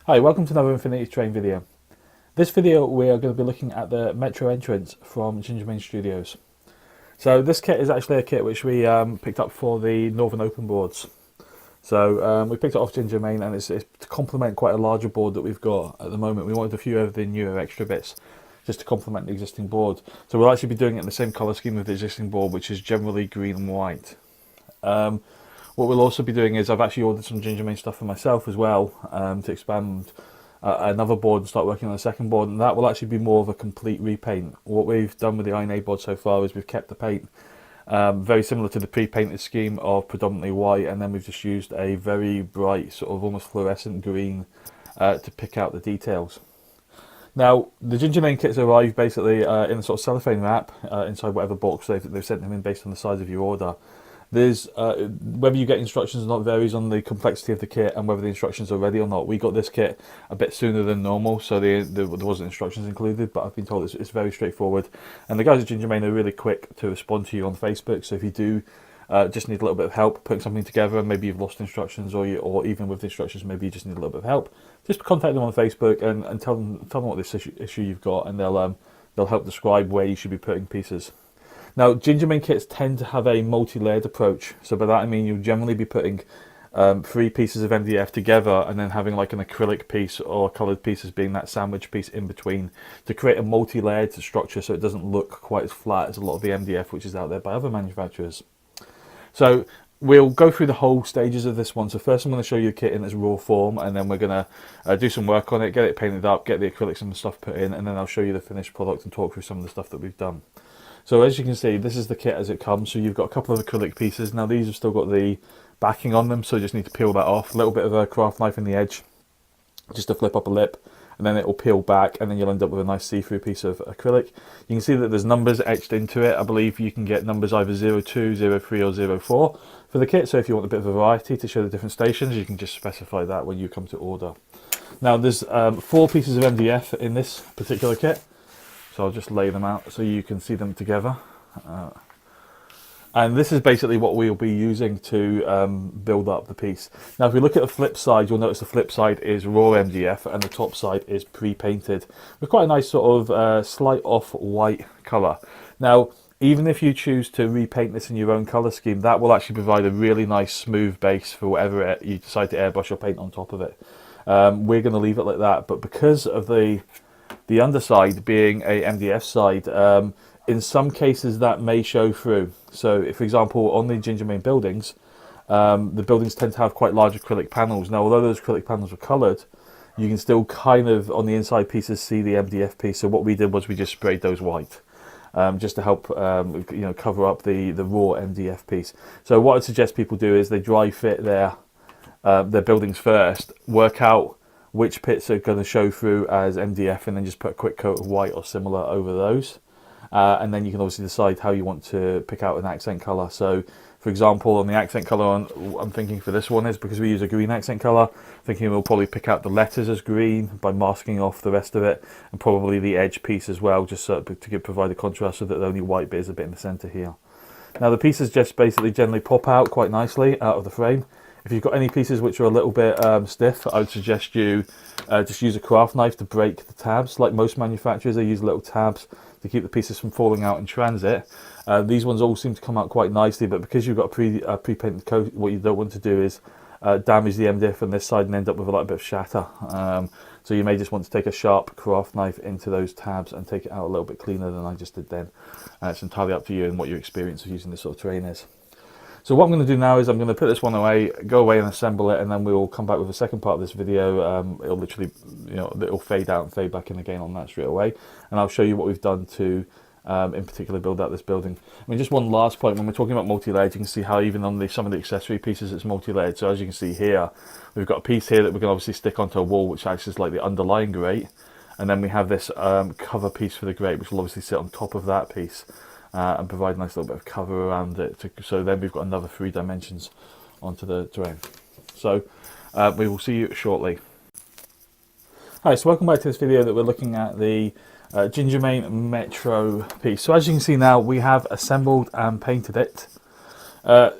Hi, welcome to another Infinity Train video. This video we are going to be looking at the Metro entrance from Gingermane Studios. So this kit is actually a kit which we picked up for the Northern Open boards. So we picked it off Gingermane, and it's to complement quite a larger board that we've got at the moment. We wanted a few of the newer extra bits just to complement the existing board. So we'll actually be doing it in the same colour scheme with the existing board, which is generally green and white. What we'll also be doing is I've actually ordered some Gingermane stuff for myself as well, to expand another board and start working on a second board, and that will actually be more of a complete repaint. What we've done with the Iron A board so far is we've kept the paint very similar to the pre-painted scheme of predominantly white, and then we've just used a very bright sort of almost fluorescent green to pick out the details. Now, the Gingermane kits arrive basically in a sort of cellophane wrap inside whatever box they've sent them in based on the size of your order. There's whether you get instructions or not varies on the complexity of the kit and whether the instructions are ready or not. We got this kit a bit sooner than normal, so there wasn't instructions included, but I've been told it's very straightforward. And the guys at Gingermane are really quick to respond to you on Facebook, so if you do just need a little bit of help putting something together, and maybe you've lost instructions, or even with the instructions maybe you just need a little bit of help, just contact them on Facebook and tell them what this issue you've got, and they'll help describe where you should be putting pieces. Now, Gingermane kits tend to have a multi-layered approach, so by that I mean you'll generally be putting 3 pieces of MDF together and then having like an acrylic piece or coloured piece as being that sandwich piece in between to create a multi-layered structure so it doesn't look quite as flat as a lot of the MDF which is out there by other manufacturers. So we'll go through the whole stages of this one. So first I'm going to show you the kit in its raw form, and then we're going to do some work on it, get it painted up, get the acrylics and stuff put in, and then I'll show you the finished product and talk through some of the stuff that we've done. So as you can see, this is the kit as it comes. So you've got a couple of acrylic pieces. Now these have still got the backing on them, so you just need to peel that off. A little bit of a craft knife in the edge, just to flip up a lip, and then it will peel back, and then you'll end up with a nice see-through piece of acrylic. You can see that there's numbers etched into it. I believe you can get numbers either 02, 03 or 04 for the kit. So if you want a bit of a variety to show the different stations, you can just specify that when you come to order. Now there's 4 pieces of MDF in this particular kit. So I'll just lay them out so you can see them together. And this is basically what we'll be using to build up the piece. Now if we look at the flip side, you'll notice the flip side is raw MDF and the top side is pre-painted with quite a nice sort of slight off-white colour. Now even if you choose to repaint this in your own colour scheme, that will actually provide a really nice smooth base for whatever you decide to airbrush or paint on top of it. We're going to leave it like that, but because of the underside being a MDF side, in some cases that may show through. So if, for example, on the Gingermane buildings, the buildings tend to have quite large acrylic panels. Now although those acrylic panels are coloured, you can still kind of on the inside pieces see the MDF piece. So what we did was we just sprayed those white, just to help cover up the raw MDF piece. So what I'd suggest people do is they dry fit their buildings first, work out which bits are going to show through as MDF, and then just put a quick coat of white or similar over those. And then you can obviously decide how you want to pick out an accent colour. So for example, on the accent colour I'm thinking for this one is, because we use a green accent colour, thinking we'll probably pick out the letters as green by masking off the rest of it, and probably the edge piece as well, just so to provide a contrast so that the only white bit is a bit in the centre here. Now the pieces just basically generally pop out quite nicely out of the frame. If you've got any pieces which are a little bit stiff, I would suggest you just use a craft knife to break the tabs. Like most manufacturers, they use little tabs to keep the pieces from falling out in transit. These ones all seem to come out quite nicely, but because you've got a pre-painted coat, what you don't want to do is damage the MDF on this side and end up with a little bit of shatter. So you may just want to take a sharp craft knife into those tabs and take it out a little bit cleaner than I just did then. It's entirely up to you and what your experience of using this sort of terrain is. So what I'm going to do now is I'm going to put this one away, go away and assemble it, and then we'll come back with the second part of this video. It'll literally, it'll fade out and fade back in again on that straight away, and I'll show you what we've done to, in particular, build out this building. I mean, just one last point, when we're talking about multi-layered, you can see how even on some of the accessory pieces it's multi-layered. So as you can see here, we've got a piece here that we can obviously stick onto a wall, which acts as like the underlying grate, and then we have this cover piece for the grate, which will obviously sit on top of that piece. And provide a nice little bit of cover around it, so then we've got another 3 dimensions onto the terrain. So we will see you shortly. Hi, so welcome back to this video that we're looking at the Gingermane Metro piece. So as you can see now, we have assembled and painted it.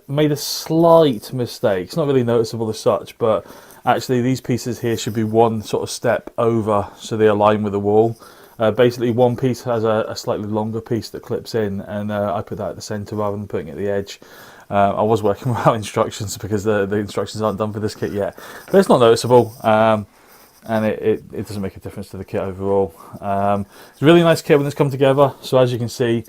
Made a slight mistake. It's not really noticeable as such, but Actually, these pieces here should be one sort of step over, so they align with the wall. Basically, one piece has a slightly longer piece that clips in, and I put that at the centre rather than putting it at the edge. I was working without instructions because the instructions aren't done for this kit yet, but it's not noticeable, and it doesn't make a difference to the kit overall. It's a really nice kit when it's come together. So as you can see,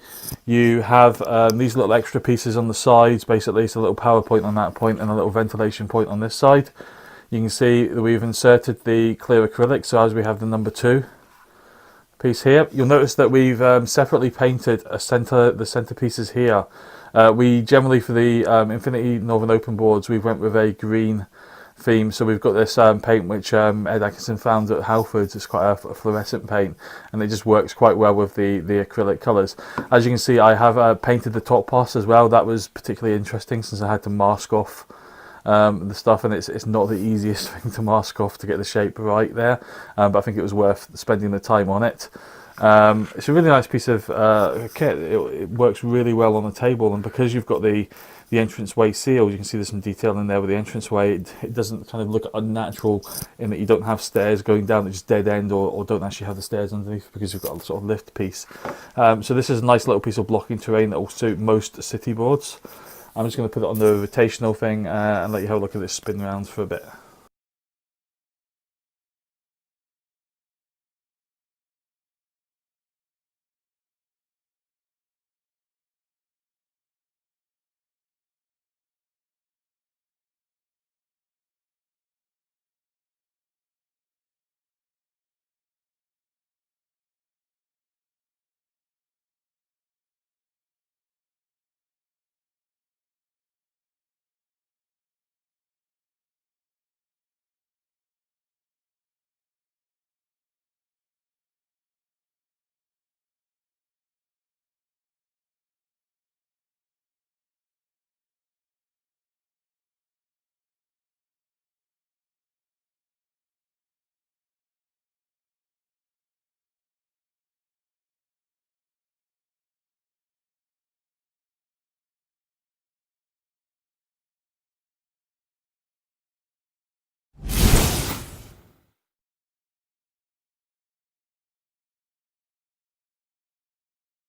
you have these little extra pieces on the sides, basically. So a little power point on that point and a little ventilation point on this side. You can see that we've inserted the clear acrylic, so as we have the number 2 piece here. You'll notice that we've separately painted the center pieces here. We generally, for the Infinity Northern Open boards, we went with a green theme. So we've got this paint which Ed Atkinson found at Halfords. It's quite a fluorescent paint, and it just works quite well with the acrylic colours. As you can see, I have painted the top parts as well. That was particularly interesting since I had to mask off the stuff, and it's not the easiest thing to mask off to get the shape right there, but I think it was worth spending the time on it. It's a really nice piece of kit. It works really well on the table, and because you've got the entranceway sealed, you can see there's some detail in there with the entranceway. It doesn't kind of look unnatural in that you don't have stairs going down that just dead end, or don't actually have the stairs underneath, because you've got a sort of lift piece. So this is a nice little piece of blocking terrain that will suit most city boards. I'm just going to put it on the rotational thing and let you have a look at this spin round for a bit.